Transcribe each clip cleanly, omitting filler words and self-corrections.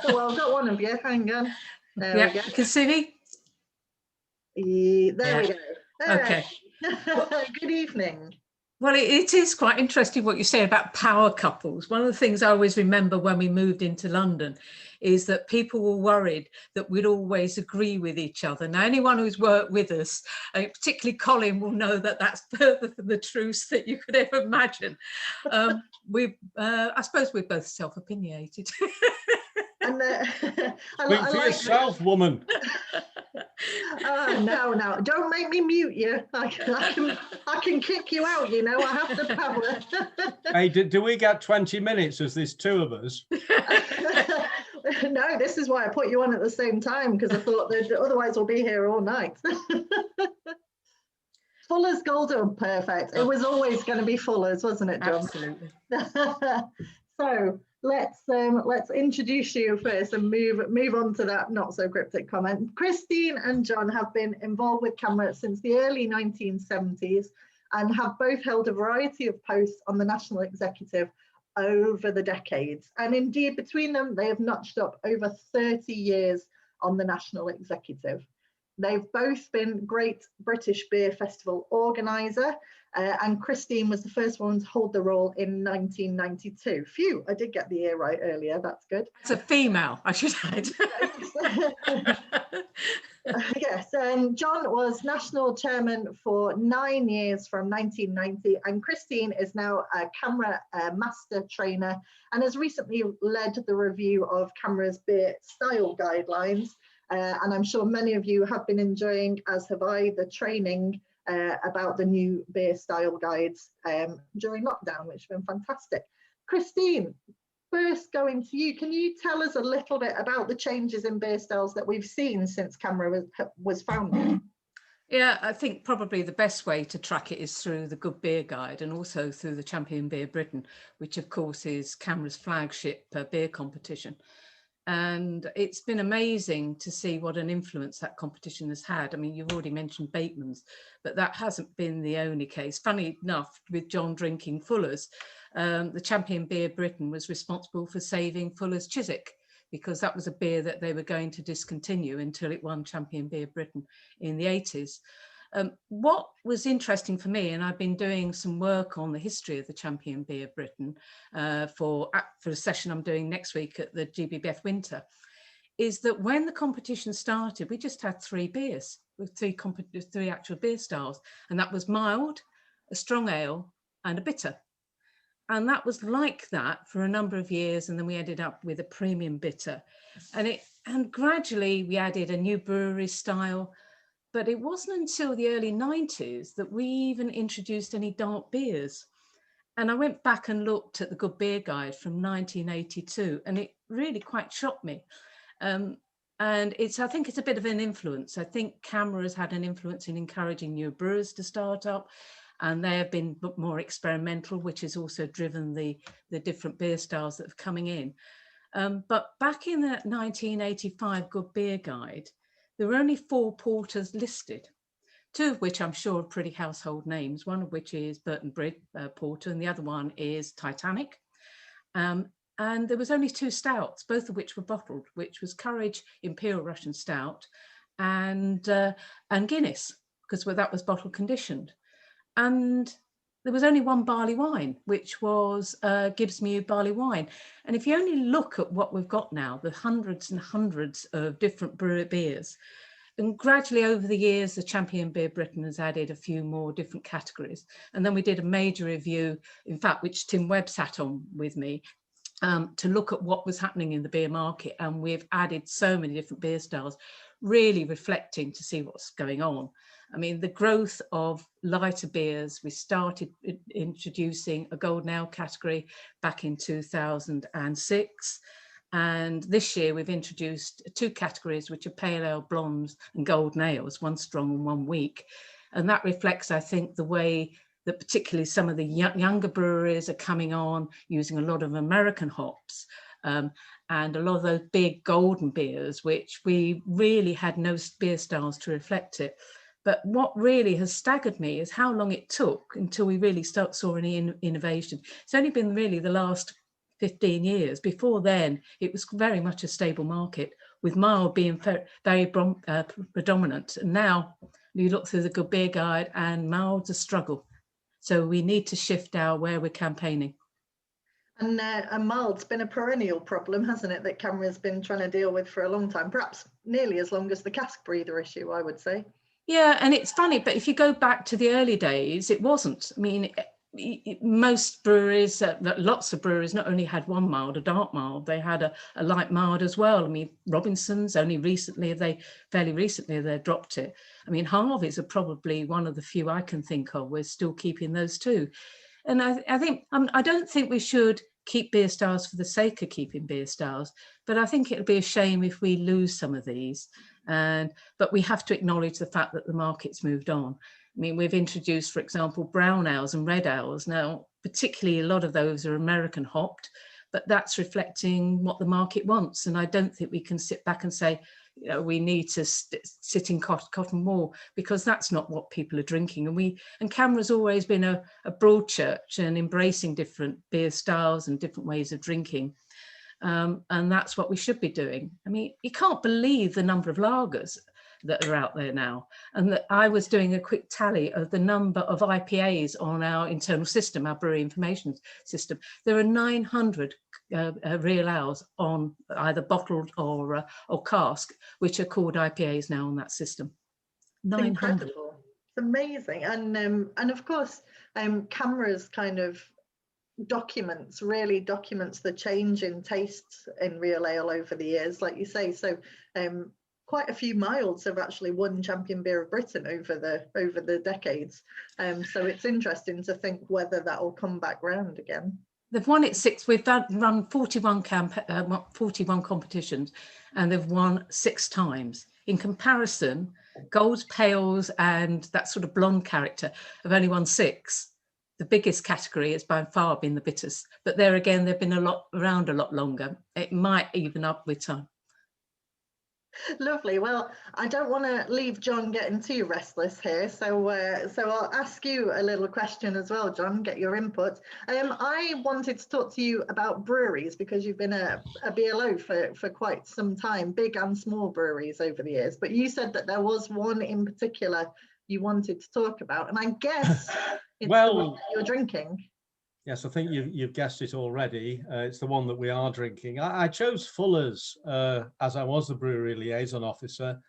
Well, I've got one of you. Hang on. There we go. You can see me? There we go. Okay. Good evening. Well, it is quite interesting what you say about power couples. One of the things I always remember when we moved into London is that people were worried that we'd always agree with each other. Now, anyone who's worked with us, particularly Colin, will know that that's further from the truth that you could ever imagine. I suppose we're both self-opinionated. And speak for yourself, woman. No, don't make me mute you. I can kick you out, you know. I have the power. Hey, do we get 20 minutes as there's two of us? No, this is why I put you on at the same time, because I thought that otherwise we'll be here all night. Fuller's Golden, perfect. It was always going to be Fuller's, wasn't it, John? Absolutely. So let's introduce you first and move on to that not so cryptic comment. Christine and John have been involved with CAMRA since the early 1970s and have both held a variety of posts on the National Executive over the decades. And indeed, between them, they have notched up over 30 years on the National Executive. They've both been Great British Beer Festival organiser, and Christine was the first one to hold the role in 1992. Phew, I did get the year right earlier, that's good. It's a female, I should add. Yes, John was national chairman for 9 years from 1990, and Christine is now a CAMRA master trainer and has recently led the review of CAMRA's beer style guidelines. And I'm sure many of you have been enjoying, as have I, the training about the new beer style guides during lockdown, which has been fantastic. Christine, first going to you, can you tell us a little bit about the changes in beer styles that we've seen since CAMRA was founded? Yeah, I think probably the best way to track it is through the Good Beer Guide and also through the Champion Beer Britain, which of course is CAMRA's flagship beer competition. And it's been amazing to see what an influence that competition has had. I mean, you've already mentioned Bateman's, but that hasn't been the only case. Funny enough, with John drinking Fuller's, the Champion Beer Britain was responsible for saving Fuller's Chiswick, because that was a beer that they were going to discontinue until it won Champion Beer Britain in the 80s. What was interesting for me, and I've been doing some work on the history of the Champion Beer Britain for a session I'm doing next week at the GBBF Winter, is that when the competition started, we just had 3 beers with 3 actual beer styles, and that was mild, a strong ale, and a bitter. And that was like that for a number of years, and then we ended up with a premium bitter, and gradually we added a new brewery style. But it wasn't until the early 90s that we even introduced any dark beers. And I went back and looked at the Good Beer Guide from 1982, and it really quite shocked me. And I think it's a bit of an influence. I think CAMRA has had an influence in encouraging new brewers to start up, and they have been more experimental, which has also driven the different beer styles that are coming in. But back in the 1985 Good Beer Guide, there were only 4 porters listed, 2 of which I'm sure are pretty household names, one of which is Burton Bridge Porter and the other one is Titanic. And there was only 2 stouts, both of which were bottled, which was Courage Imperial Russian Stout and Guinness, because that was bottle conditioned. And there was only 1 barley wine, which was Gibbs Mew barley wine. And if you only look at what we've got now, the hundreds and hundreds of different beers, and gradually over the years, the Champion Beer Britain has added a few more different categories. And then we did a major review, in fact, which Tim Webb sat on with me, to look at what was happening in the beer market. And we've added so many different beer styles, really reflecting to see what's going on. I mean, the growth of lighter beers, we started introducing a golden ale category back in 2006. And this year we've introduced 2 categories, which are pale ale, blondes and golden ales, 1 strong and 1 weak. And that reflects, I think, the way that particularly some of the younger breweries are coming on using a lot of American hops. And a lot of those big golden beers, which we really had no beer styles to reflect it. But what really has staggered me is how long it took until we really saw any innovation. It's only been really the last 15 years. Before then, it was very much a stable market, with mild being very predominant. And now you look through the Good Beer Guide and mild's a struggle. So we need to shift where we're campaigning. And mild's been a perennial problem, hasn't it, that CAMRA's been trying to deal with for a long time, perhaps nearly as long as the cask breather issue, I would say. Yeah, and it's funny, but if you go back to the early days, it wasn't. I mean, most breweries, lots of breweries, not only had one mild, a dark mild, they had a light mild as well. I mean, Robinson's fairly recently they dropped it. I mean, Harvey's are probably one of the few I can think of. We're still keeping those too. And I think, I don't think we should keep beer styles for the sake of keeping beer styles, but I think it'd be a shame if we lose some of these. But we have to acknowledge the fact that the market's moved on. I mean, we've introduced, for example, brown ales and red ales. Now, particularly a lot of those are American hopped, but that's reflecting what the market wants. And I don't think we can sit back and say, you know, we need to sit in cotton wool, because that's not what people are drinking. And CAMRA's always been a broad church and embracing different beer styles and different ways of drinking. And that's what we should be doing. I mean, you can't believe the number of lagers that are out there now. And that I was doing a quick tally of the number of IPAs on our internal system, our brewery information system. There are 900 real ales on either bottled or cask, which are called IPAs now on that system. 900. Incredible. It's amazing. And of course, CAMRA's kind of documents the change in tastes in real ale over the years, like you say. So quite a few milds have actually won Champion Beer of Britain over the decades. So it's interesting to think whether that will come back round again. They've won it 6. We've run 41 competitions, and they've won 6 times. In comparison, golds, pales, and that sort of blonde character have only won 6. The biggest category has by far been the bitters, but there again, they've been around a lot longer. It might even up with time. Lovely. Well, I don't want to leave John getting too restless here, so I'll ask you a little question as well, John. Get your input. I wanted to talk to you about breweries, because you've been a BLO for quite some time, big and small breweries over the years. But you said that there was one in particular you wanted to talk about, and I guess it's the one that you're drinking. Yes, I think you've guessed it already. It's the one that we are drinking. I chose Fuller's as I was the brewery liaison officer.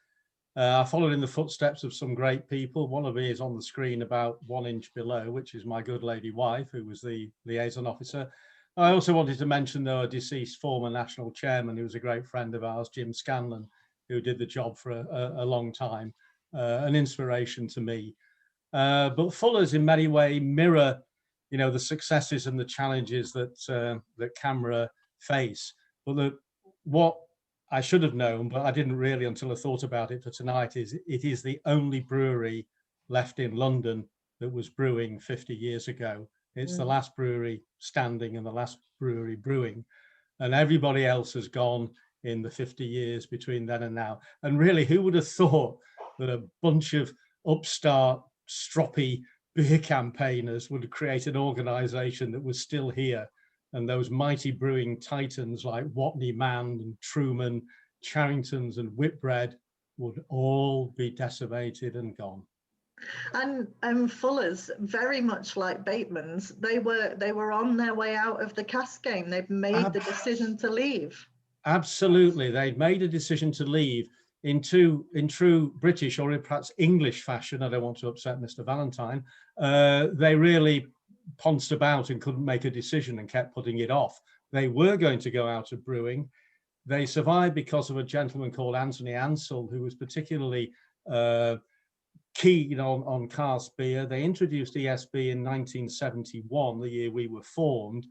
I followed in the footsteps of some great people. One of me is on the screen about 1 inch below, which is my good lady wife, who was the liaison officer. I also wanted to mention, though, a deceased former national chairman who was a great friend of ours, Jim Scanlon, who did the job for a long time, an inspiration to me. But Fuller's in many ways mirror, you know, the successes and the challenges that CAMRA face. But what I should have known, but I didn't really until I thought about it for tonight, is it is the only brewery left in London that was brewing 50 years ago. It's the last brewery standing and the last brewery brewing, and everybody else has gone in the 50 years between then and now. And really, who would have thought that a bunch of upstart, stroppy beer campaigners would create an organization that was still here, and those mighty brewing titans like Watney Mann and Truman, Charringtons and Whitbread would all be decimated and gone. And Fuller's, very much like Bateman's, they were on their way out of the cask game. They've made the decision to leave. Absolutely, they'd made a decision to leave in true British, or in perhaps English fashion. I don't want to upset Mr. Valentine. They really pounced about and couldn't make a decision and kept putting it off. They were going to go out of brewing. They survived because of a gentleman called Anthony Ansell, who was particularly keen on cask beer. They introduced ESB in 1971, the year we were formed.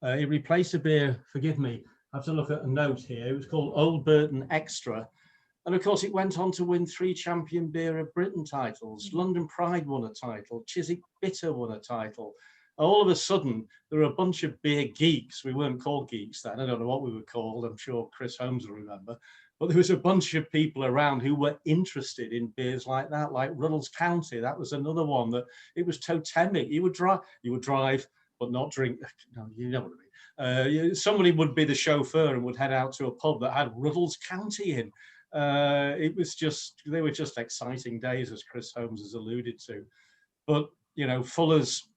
It replaced a beer, forgive me, I have to look at a note here. It was called Old Burton Extra. And of course, it went on to win 3 Champion Beer of Britain titles. London Pride won a title. Chiswick Bitter won a title. All of a sudden, there were a bunch of beer geeks. We weren't called geeks then. I don't know what we were called. I'm sure Chris Holmes will remember. But there was a bunch of people around who were interested in beers like that, like Runnels County. That was another one that it was totemic. You would drive, but not drink. No, you know what I mean. Somebody would be the chauffeur and would head out to a pub that had Ruddles County in. It was just, they were just exciting days, as Chris Holmes has alluded to. But, you know, Fuller's,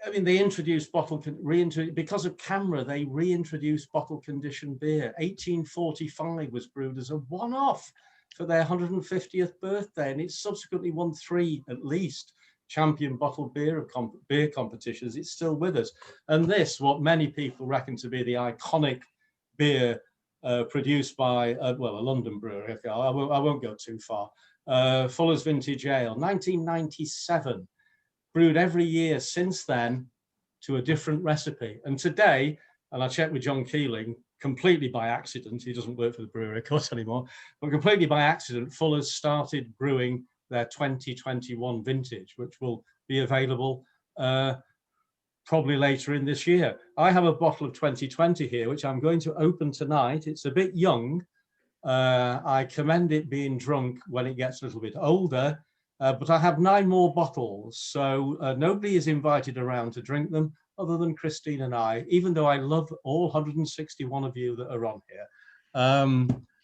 I mean, they introduced because of CAMRA, they reintroduced bottle conditioned beer. 1845 was brewed as a one-off for their 150th birthday, and it's subsequently won 3 at least champion bottled beer competitions. It's still with us. And this, what many people reckon to be the iconic beer produced by, well, a London brewery. Okay, I won't go too far. Fuller's Vintage Ale, 1997. Brewed every year since then to a different recipe. And today, and I checked with John Keeling, completely by accident, he doesn't work for the brewery, of course, anymore, but completely by accident, Fuller's started brewing their 2021 vintage, which will be available probably later in this year. I have a bottle of 2020 here, which I'm going to open tonight. It's a bit young. I commend it being drunk when it gets a little bit older, but I have 9 more bottles, so nobody is invited around to drink them other than Christine and I, even though I love all 161 of you that are on here.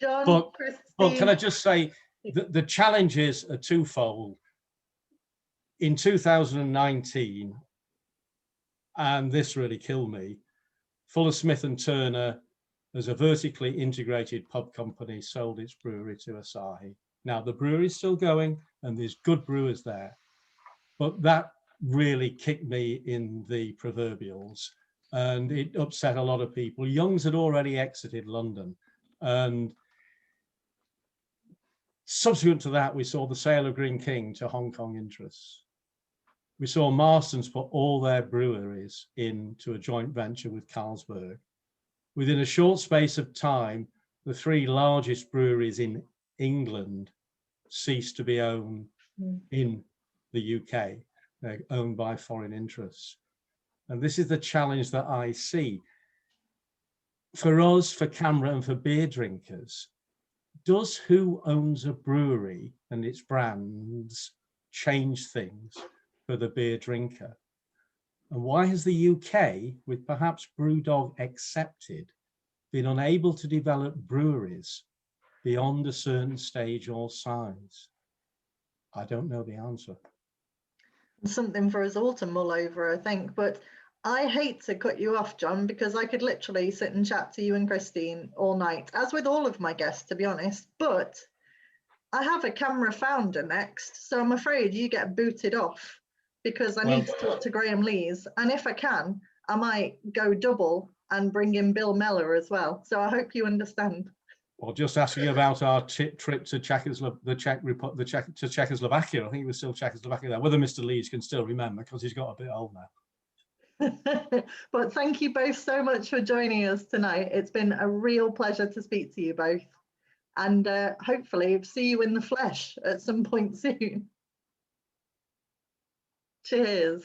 John, but can I just say, the challenges are twofold. In 2019, and this really killed me, Fuller Smith and Turner, as a vertically integrated pub company, sold its brewery to Asahi. Now, the brewery's still going and there's good brewers there, but that really kicked me in the proverbials and it upset a lot of people. Young's had already exited London, and subsequent to that, we saw the sale of Green King to Hong Kong interests. We saw Marston's put all their breweries into a joint venture with Carlsberg. Within a short space of time, the 3 largest breweries in England ceased to be owned in the UK. They're owned by foreign interests. And this is the challenge that I see. For us, for CAMRA and for beer drinkers, does who owns a brewery and its brands change things for the beer drinker? And why has the UK, with perhaps Brewdog accepted, been unable to develop breweries beyond a certain stage or size? I don't know the answer. Something for us all to mull over, I think. But I hate to cut you off, John, because I could literally sit and chat to you and Christine all night, as with all of my guests, to be honest. But I have a CAMRA founder next, so I'm afraid you get booted off because I need to talk to Graham Lees. And if I can, I might go double and bring in Bill Meller as well. So I hope you understand. Well, just asking about our trip to Czechoslovakia. I think it was still Czechoslovakia there. Whether Mr. Lees can still remember, because he's got a bit old now. But thank you both so much for joining us tonight. It's been a real pleasure to speak to you both, and hopefully see you in the flesh at some point soon. Cheers.